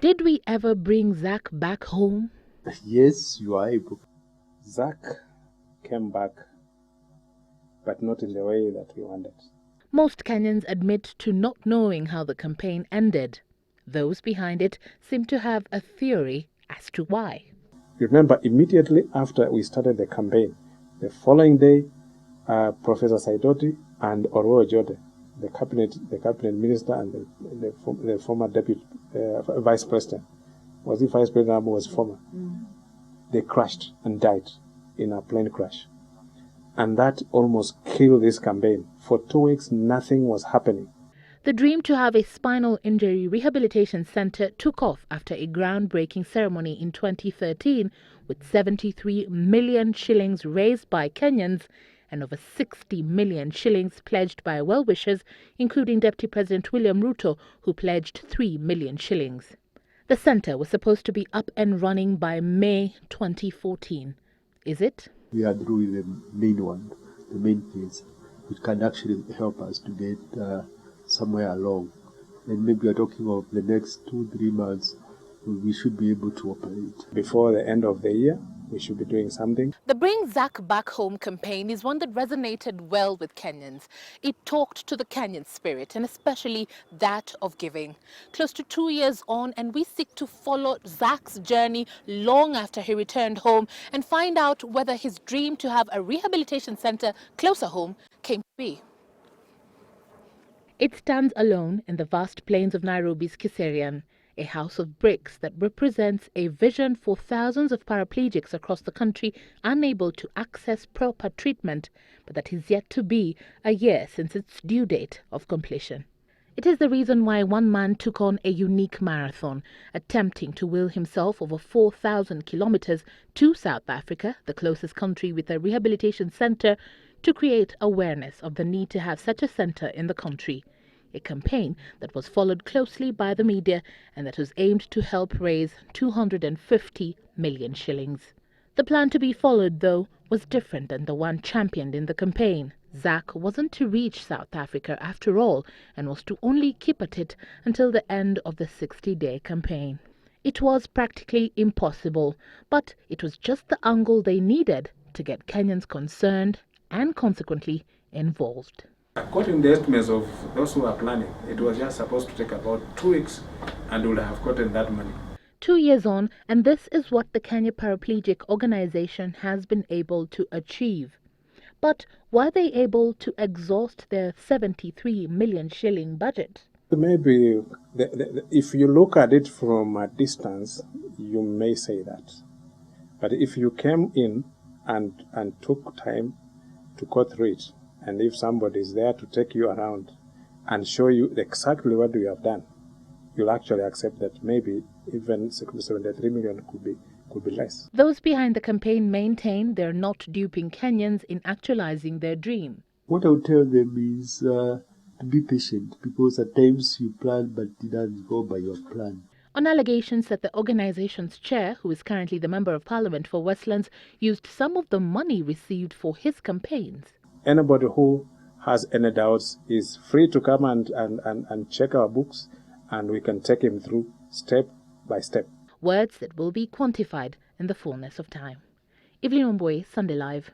Did we ever bring Zack back home? Yes, you are able. Zack came back, but not in the way that we wanted. Most Kenyans admit to not knowing how the campaign ended. Those behind it seem to have a theory as to why. Remember, immediately after we started the campaign, the following day, Professor Saitoti and Orwo Jode, the cabinet minister and the former deputy vice president, was he vice president or was former? They crashed and died in a plane crash. And that almost killed this campaign. For 2 weeks, nothing was happening. The dream to have a spinal injury rehabilitation center took off after a groundbreaking ceremony in 2013 with 73 million shillings raised by Kenyans and over 60 million shillings pledged by well-wishers, including Deputy President William Ruto, who pledged 3 million shillings. The center was supposed to be up and running by May 2014. Is it? We are through the main one, the main phase, which can actually help us to get somewhere along. And maybe we are talking of the next 2-3 months, we should be able to operate. Before the end of the year, we should be doing something. The Bring Zack Back Home campaign is one that resonated well with Kenyans. It talked to the Kenyan spirit and especially that of giving. Close to 2 years on, and we seek to follow Zack's journey long after he returned home and find out whether his dream to have a rehabilitation center closer home came to be. It stands alone in the vast plains of Nairobi's Kiserian, a house of bricks that represents a vision for thousands of paraplegics across the country unable to access proper treatment, but that is yet to be a year since its due date of completion. It is the reason why one man took on a unique marathon, attempting to will himself over 4,000 kilometers to South Africa, the closest country with a rehabilitation center, to create awareness of the need to have such a center in the country. A campaign that was followed closely by the media and that was aimed to help raise 250 million shillings. The plan to be followed, though, was different than the one championed in the campaign. Zack wasn't to reach South Africa after all and was to only keep at it until the end of the 60-day campaign. It was practically impossible, but it was just the angle they needed to get Kenyans concerned and consequently involved. According to the estimates of those who are planning, it was just supposed to take about 2 weeks and we would have gotten that money. 2 years on, and this is what the Kenya Paraplegic Organization has been able to achieve. But were they able to exhaust their 73 million shilling budget? Maybe if you look at it from a distance, you may say that. But if you came in and took time to go through it, and if somebody is there to take you around and show you exactly what you have done, you'll actually accept that maybe even 73 million could be less. Those behind the campaign maintain they're not duping Kenyans in actualizing their dream. What I would tell them is to be patient, because at times you plan but it doesn't go by your plan. On allegations that the organization's chair, who is currently the Member of Parliament for Westlands, used some of the money received for his campaigns. Anybody who has any doubts is free to come and check our books, and we can take him through step by step. Words that will be quantified in the fullness of time. Evelyn Omboy, Sunday Live.